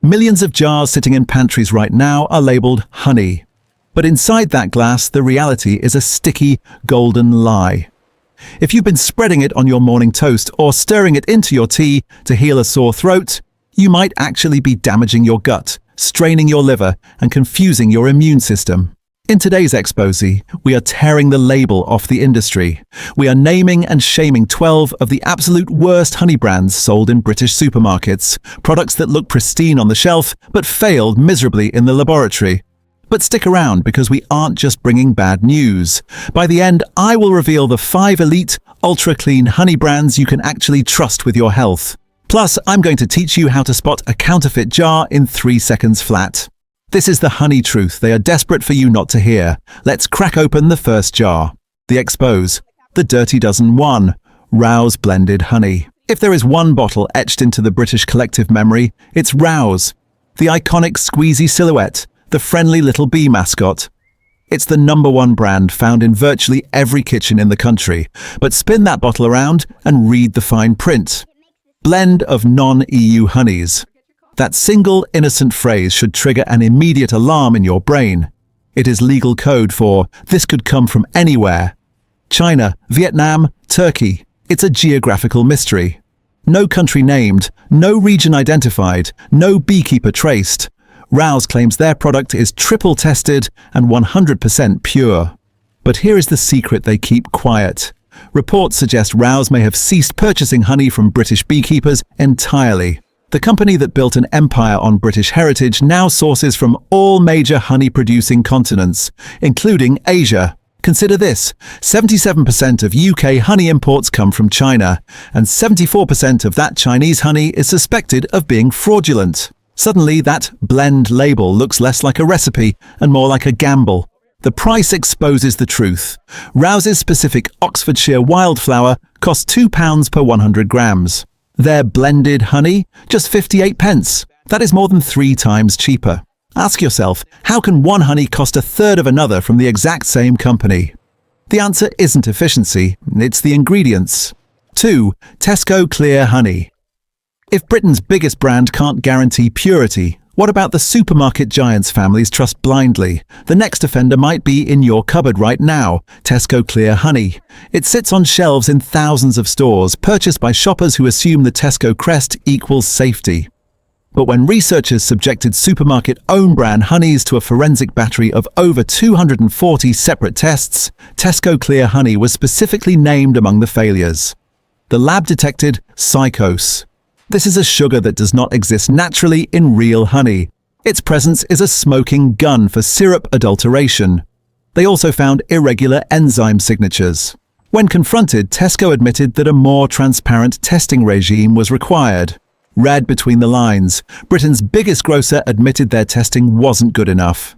Millions of jars sitting in pantries right now are labeled honey. But inside that glass, the reality is a sticky, golden lie. If you've been spreading it on your morning toast or stirring it into your tea to heal a sore throat, you might actually be damaging your gut, straining your liver, and confusing your immune system. In today's exposé, we are tearing the label off the industry. We are naming and shaming 12 of the absolute worst honey brands sold in British supermarkets, products that look pristine on the shelf but failed miserably in the laboratory. But stick around, because we aren't just bringing bad news. By the end, I will reveal the 5 elite, ultra-clean honey brands you can actually trust with your health. Plus, I'm going to teach you how to spot a counterfeit jar in 3 seconds flat. This is the honey truth they are desperate for you not to hear. Let's crack open the first jar. The Expose. The Dirty Dozen 1. Rowse Blended Honey. If there is one bottle etched into the British collective memory, it's Rowse. The iconic squeezy silhouette, the friendly little bee mascot. It's the #1 brand found in virtually every kitchen in the country. But spin that bottle around and read the fine print. Blend of non-EU honeys. That single innocent phrase should trigger an immediate alarm in your brain. It is legal code for "this could come from anywhere." China, Vietnam, Turkey. It's a geographical mystery. No country named, no region identified, no beekeeper traced. Rowse claims their product is triple tested and 100% pure. But here is the secret they keep quiet. Reports suggest Rowse may have ceased purchasing honey from British beekeepers entirely. The company that built an empire on British heritage now sources from all major honey-producing continents, including Asia. Consider this: 77% of UK honey imports come from China, and 74% of that Chinese honey is suspected of being fraudulent. Suddenly, that blend label looks less like a recipe and more like a gamble. The price exposes the truth. Rouse's specific Oxfordshire wildflower costs £2 per 100 grams. Their blended honey, just 58 pence. That is more than 3 times cheaper. Ask yourself, how can one honey cost a third of another from the exact same company? The answer isn't efficiency, it's the ingredients. 2. Tesco Clear Honey. If Britain's biggest brand can't guarantee purity, what about the supermarket giants families trust blindly? The next offender might be in your cupboard right now: Tesco Clear Honey. It sits on shelves in thousands of stores, purchased by shoppers who assume the Tesco crest equals safety. But when researchers subjected supermarket own-brand honeys to a forensic battery of over 240 separate tests, Tesco Clear Honey was specifically named among the failures. The lab detected psychose. This is a sugar that does not exist naturally in real honey. Its presence is a smoking gun for syrup adulteration. They also found irregular enzyme signatures. When confronted, Tesco admitted that a more transparent testing regime was required. Read between the lines, Britain's biggest grocer admitted their testing wasn't good enough.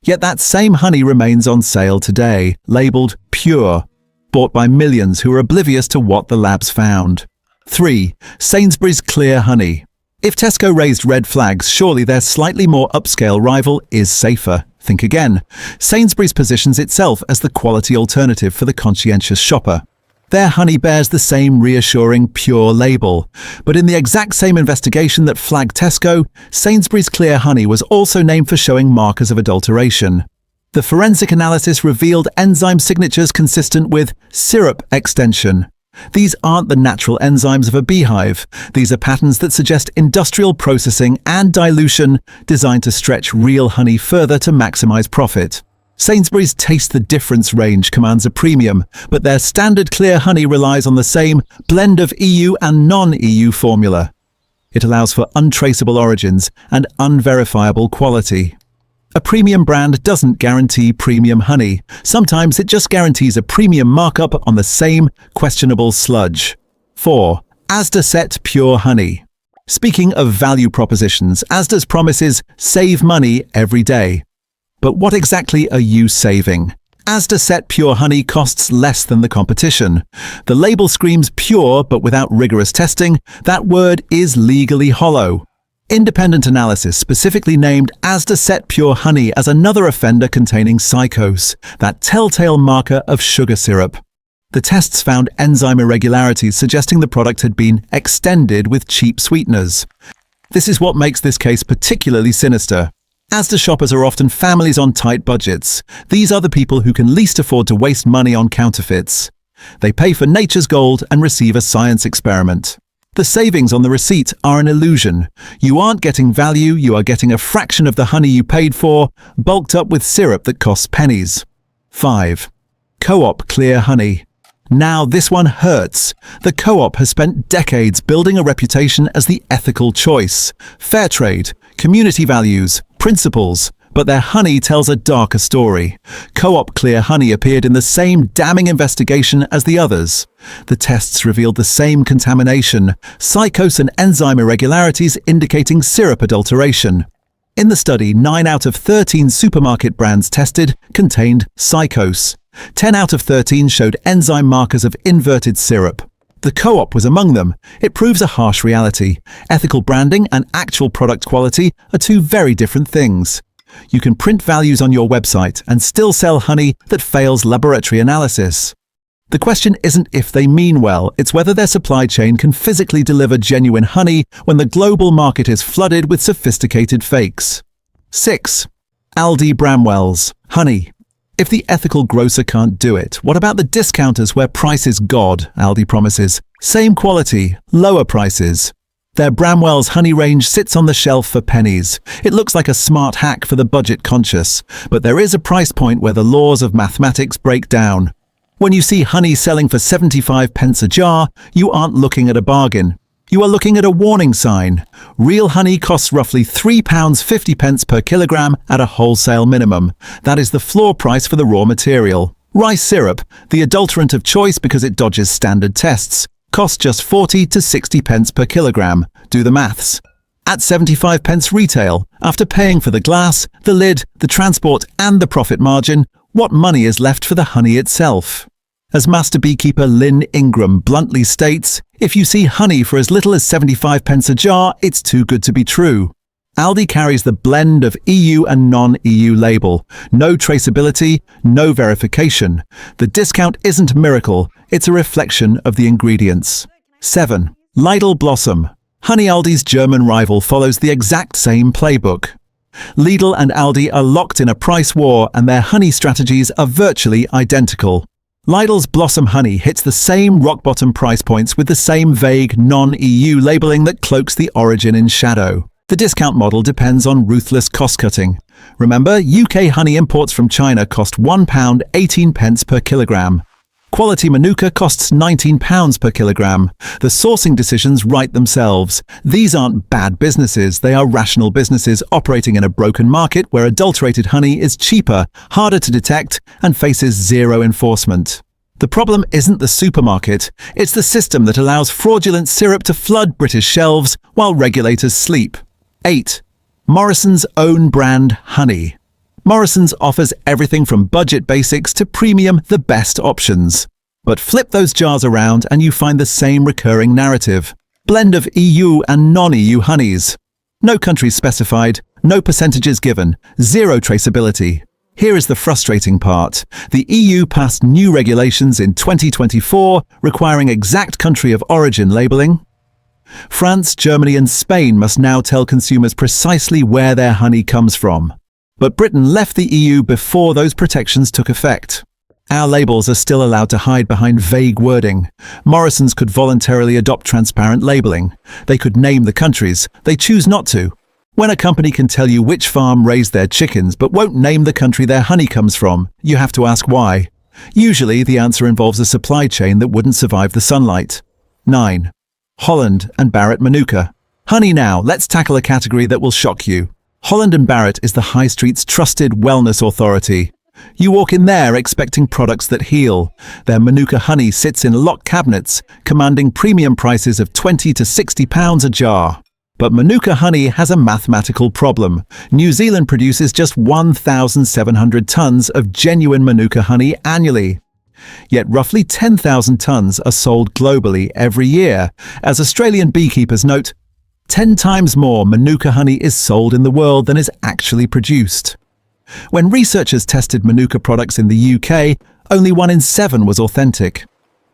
Yet that same honey remains on sale today, labelled pure, bought by millions who are oblivious to what the labs found. 3. Sainsbury's Clear Honey. If Tesco raised red flags, surely their slightly more upscale rival is safer. Think again. Sainsbury's positions itself as the quality alternative for the conscientious shopper. Their honey bears the same reassuring pure label. But in the exact same investigation that flagged Tesco, Sainsbury's Clear Honey was also named for showing markers of adulteration. The forensic analysis revealed enzyme signatures consistent with syrup extension. These aren't the natural enzymes of a beehive. These are patterns that suggest industrial processing and dilution designed to stretch real honey further to maximize profit. Sainsbury's Taste the Difference range commands a premium, but their standard clear honey relies on the same blend of EU and non-EU formula. It allows for untraceable origins and unverifiable quality. A premium brand doesn't guarantee premium honey. Sometimes it just guarantees a premium markup on the same questionable sludge. 4. Asda Set Pure Honey. Speaking of value propositions, Asda's promise is save money every day. But what exactly are you saving? Asda Set Pure Honey costs less than the competition. The label screams pure, but without rigorous testing, that word is legally hollow. Independent analysis specifically named Asda Set Pure Honey as another offender containing psychose, that telltale marker of sugar syrup. The tests found enzyme irregularities suggesting the product had been extended with cheap sweeteners. This is what makes this case particularly sinister. Asda shoppers are often families on tight budgets. These are the people who can least afford to waste money on counterfeits. They pay for nature's gold and receive a science experiment. The savings on the receipt are an illusion. You aren't getting value, you are getting a fraction of the honey you paid for, bulked up with syrup that costs pennies. 5. Co-op clear honey. Now this one hurts. The co-op has spent decades building a reputation as the ethical choice. Fair trade, community values, principles. But their honey tells a darker story. Co-op clear honey appeared in the same damning investigation as the others. The tests revealed the same contamination, psychose and enzyme irregularities indicating syrup adulteration. In the study, 9 out of 13 supermarket brands tested contained psychose. 10 out of 13 showed enzyme markers of inverted syrup. The co-op was among them. It proves a harsh reality. Ethical branding and actual product quality are two very different things. You can print values on your website and still sell honey that fails laboratory analysis. The question isn't if they mean well, it's whether their supply chain can physically deliver genuine honey when the global market is flooded with sophisticated fakes. 6. Aldi Bramwell's honey. If the ethical grocer can't do it, what about the discounters where price is God, Aldi promises? Same quality, lower prices. Their Bramwell's honey range sits on the shelf for pennies. It looks like a smart hack for the budget-conscious, but there is a price point where the laws of mathematics break down. When you see honey selling for 75 pence a jar, you aren't looking at a bargain. You are looking at a warning sign. Real honey costs roughly £3.50 per kilogram at a wholesale minimum. That is the floor price for the raw material. Rice syrup, the adulterant of choice because it dodges standard tests, costs just 40 to 60 pence per kilogram. Do the maths. At 75 pence retail, after paying for the glass, the lid, the transport and the profit margin, what money is left for the honey itself? As master beekeeper Lynn Ingram bluntly states, if you see honey for as little as 75 pence a jar, it's too good to be true. Aldi carries the blend of EU and non-EU label. No traceability, no verification. The discount isn't a miracle, it's a reflection of the ingredients. 7. Lidl Blossom. Honey Aldi's German rival follows the exact same playbook. Lidl and Aldi are locked in a price war and their honey strategies are virtually identical. Lidl's Blossom honey hits the same rock-bottom price points with the same vague non-EU labeling that cloaks the origin in shadow. The discount model depends on ruthless cost-cutting. Remember, UK honey imports from China cost £1.18 per kilogram. Quality Manuka costs £19 per kilogram. The sourcing decisions write themselves. These aren't bad businesses, they are rational businesses operating in a broken market where adulterated honey is cheaper, harder to detect, and faces zero enforcement. The problem isn't the supermarket, it's the system that allows fraudulent syrup to flood British shelves while regulators sleep. 8. Morrison's own brand honey. Morrison's offers everything from budget basics to premium, the best options. But flip those jars around and you find the same recurring narrative. Blend of EU and non-EU honeys. No countries specified, no percentages given, zero traceability. Here is the frustrating part. The EU passed new regulations in 2024 requiring exact country of origin labeling. France, Germany and Spain must now tell consumers precisely where their honey comes from. But Britain left the EU before those protections took effect. Our labels are still allowed to hide behind vague wording. Morrison's could voluntarily adopt transparent labeling. They could name the countries. They choose not to. When a company can tell you which farm raised their chickens but won't name the country their honey comes from, you have to ask why. Usually the answer involves a supply chain that wouldn't survive the sunlight. 9. Holland and Barrett Manuka. Honey now, let's tackle a category that will shock you. Holland Barrett is the High Street's trusted wellness authority. You walk in there expecting products that heal. Their Manuka honey sits in locked cabinets, commanding premium prices of £20 to £60 a jar. But Manuka honey has a mathematical problem. New Zealand produces just 1,700 tons of genuine Manuka honey annually. Yet roughly 10,000 tons are sold globally every year. As Australian beekeepers note, 10 times more Manuka honey is sold in the world than is actually produced. When researchers tested Manuka products in the UK, only 1 in 7 was authentic.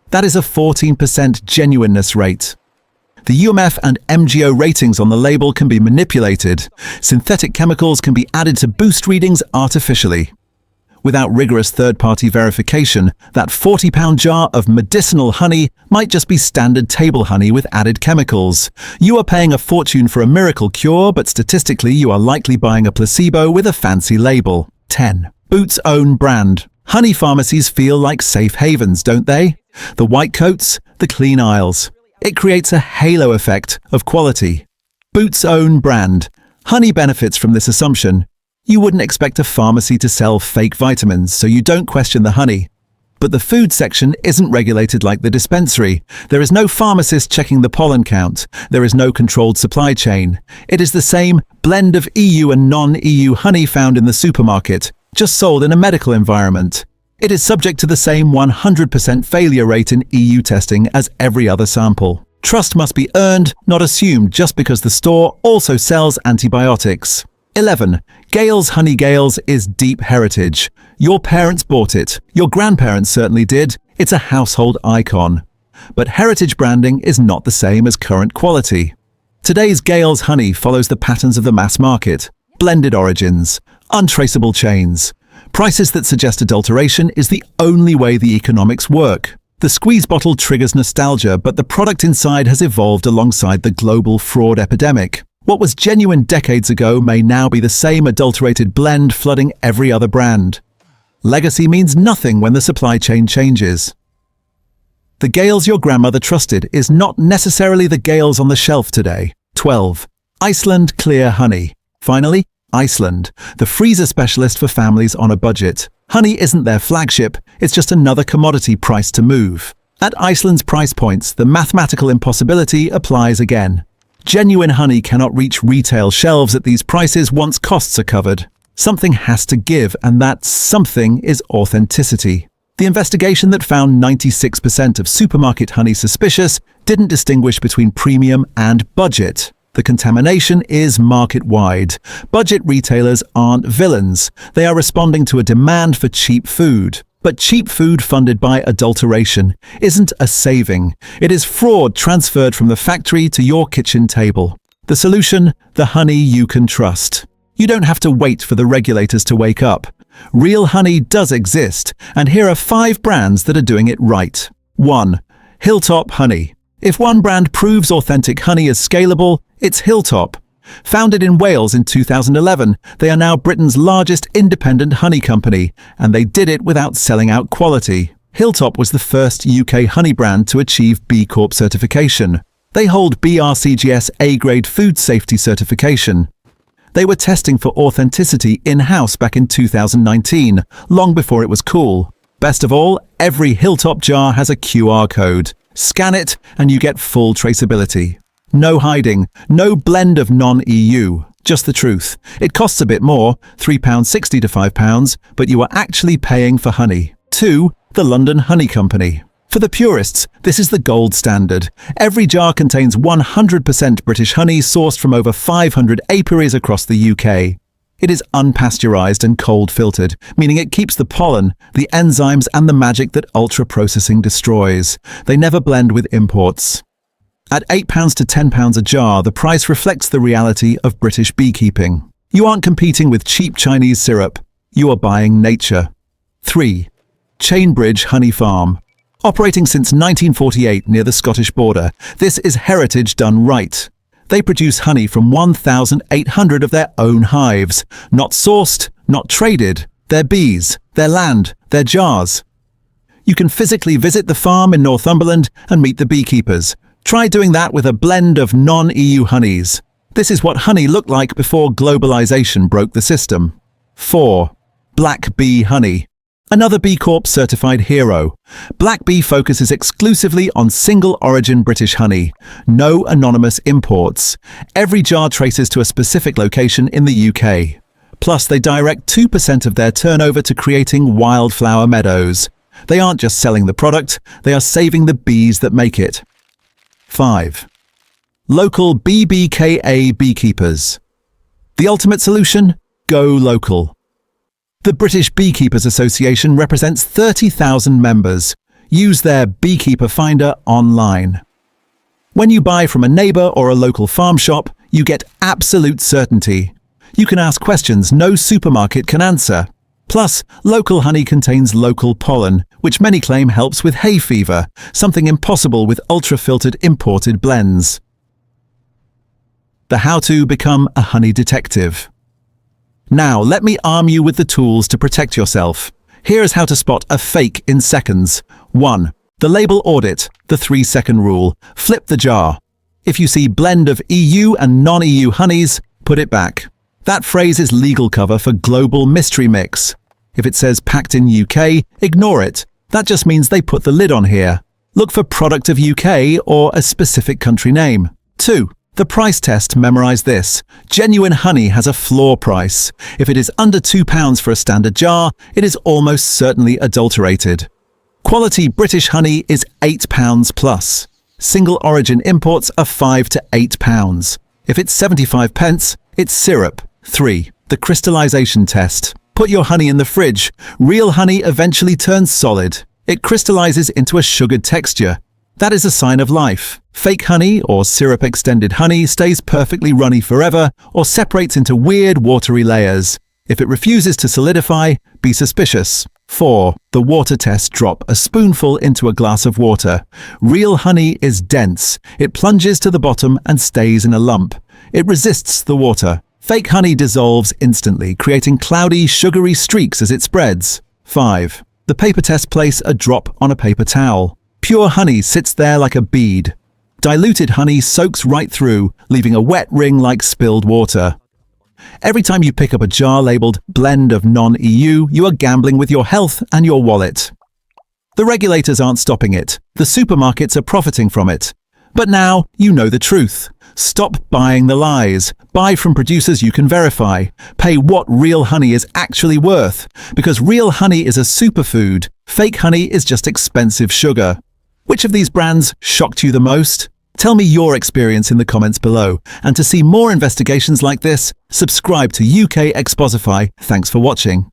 That is a 14% genuineness rate. The UMF and MGO ratings on the label can be manipulated. Synthetic chemicals can be added to boost readings artificially. Without rigorous third-party verification, that £40 jar of medicinal honey might just be standard table honey with added chemicals. You are paying a fortune for a miracle cure, but statistically you are likely buying a placebo with a fancy label. 10. Boots' own brand. Honey pharmacies feel like safe havens, don't they? The white coats, the clean aisles. It creates a halo effect of quality. Boots' own brand. Honey benefits from this assumption. You wouldn't expect a pharmacy to sell fake vitamins, so you don't question the honey. But the food section isn't regulated like the dispensary. There is no pharmacist checking the pollen count. There is no controlled supply chain. It is the same blend of EU and non-EU honey found in the supermarket, just sold in a medical environment. It is subject to the same 100% failure rate in EU testing as every other sample. Trust must be earned, not assumed, just because the store also sells antibiotics. 11. Gales Honey Gales is deep heritage. Your parents bought it. Your grandparents certainly did. It's a household icon. But heritage branding is not the same as current quality. Today's Gales honey follows the patterns of the mass market. Blended origins, untraceable chains. Prices that suggest adulteration is the only way the economics work. The squeeze bottle triggers nostalgia, but the product inside has evolved alongside the global fraud epidemic. What was genuine decades ago may now be the same adulterated blend flooding every other brand. Legacy means nothing when the supply chain changes. The Gales your grandmother trusted is not necessarily the Gales on the shelf today. 12. Iceland Clear Honey. Finally, Iceland, the freezer specialist for families on a budget. Honey isn't their flagship, it's just another commodity priced to move. At Iceland's price points, the mathematical impossibility applies again. Genuine honey cannot reach retail shelves at these prices once costs are covered. Something has to give, and that something is authenticity. The investigation that found 96% of supermarket honey suspicious didn't distinguish between premium and budget. The contamination is market-wide. Budget retailers aren't villains. They are responding to a demand for cheap food. But cheap food funded by adulteration isn't a saving. It is fraud transferred from the factory to your kitchen table. The solution? The honey you can trust. You don't have to wait for the regulators to wake up. Real honey does exist, and here are 5 brands that are doing it right. 1. Hilltop Honey. If one brand proves authentic honey is scalable, it's Hilltop. Founded in Wales in 2011, they are now Britain's largest independent honey company, and they did it without selling out quality. Hilltop was the first UK honey brand to achieve B Corp certification. They hold BRCGS A-grade food safety certification. They were testing for authenticity in-house back in 2019, long before it was cool. Best of all, every Hilltop jar has a QR code. Scan it and you get full traceability. No hiding, no blend of non-EU, just the truth. It costs a bit more, £3.60 to £5, but you are actually paying for honey. 2. The London Honey Company. For the purists, this is the gold standard. Every jar contains 100% British honey sourced from over 500 apiaries across the UK. It is unpasteurized and cold-filtered, meaning it keeps the pollen, the enzymes and the magic that ultra-processing destroys. They never blend with imports. At £8 to £10 a jar, the price reflects the reality of British beekeeping. You aren't competing with cheap Chinese syrup. You are buying nature. 3. Chainbridge Honey Farm. Operating since 1948 near the Scottish border, this is heritage done right. They produce honey from 1,800 of their own hives. Not sourced, not traded. Their bees, their land, their jars. You can physically visit the farm in Northumberland and meet the beekeepers. Try doing that with a blend of non-EU honeys. This is what honey looked like before globalization broke the system. 4. Black Bee Honey. Another B Corp certified hero. Black Bee focuses exclusively on single-origin British honey. No anonymous imports. Every jar traces to a specific location in the UK. Plus, they direct 2% of their turnover to creating wildflower meadows. They aren't just selling the product, they are saving the bees that make it. 5. Local BBKA beekeepers. The ultimate solution? Go local. The British Beekeepers Association represents 30,000 members. Use their Beekeeper Finder online. When you buy from a neighbor or a local farm shop, you get absolute certainty. You can ask questions no supermarket can answer. Plus, local honey contains local pollen, which many claim helps with hay fever, something impossible with ultra-filtered imported blends. The how to become a honey detective. Now, let me arm you with the tools to protect yourself. Here is how to spot a fake in seconds. 1. The label audit, the 3-second rule. Flip the jar. If you see blend of EU and non-EU honeys, put it back. That phrase is legal cover for global mystery mix. If it says packed in UK, ignore it. That just means they put the lid on here. Look for product of UK or a specific country name. 2. The price test. Memorize this. Genuine honey has a floor price. If it is under £2 for a standard jar, it is almost certainly adulterated. Quality British honey is £8 plus. Single origin imports are £5 to £8. If it's 75 pence, it's syrup. 3. The crystallization test. Put your honey in the fridge. Real honey eventually turns solid. It crystallizes into a sugared texture. That is a sign of life. Fake honey or syrup extended honey stays perfectly runny forever or separates into weird watery layers. If it refuses to solidify, be suspicious. 4. The water test. Drop a spoonful into a glass of water. Real honey is dense. It plunges to the bottom and stays in a lump. It resists the water. Fake honey dissolves instantly, creating cloudy, sugary streaks as it spreads. 5. The paper test. Place a drop on a paper towel. Pure honey sits there like a bead. Diluted honey soaks right through, leaving a wet ring like spilled water. Every time you pick up a jar labeled blend of non-EU, you are gambling with your health and your wallet. The regulators aren't stopping it. The supermarkets are profiting from it. But now you know the truth. Stop buying the lies. Buy from producers you can verify. Pay what real honey is actually worth. Because real honey is a superfood. Fake honey is just expensive sugar. Which of these brands shocked you the most? Tell me your experience in the comments below. And to see more investigations like this, subscribe to UK Exposify. Thanks for watching.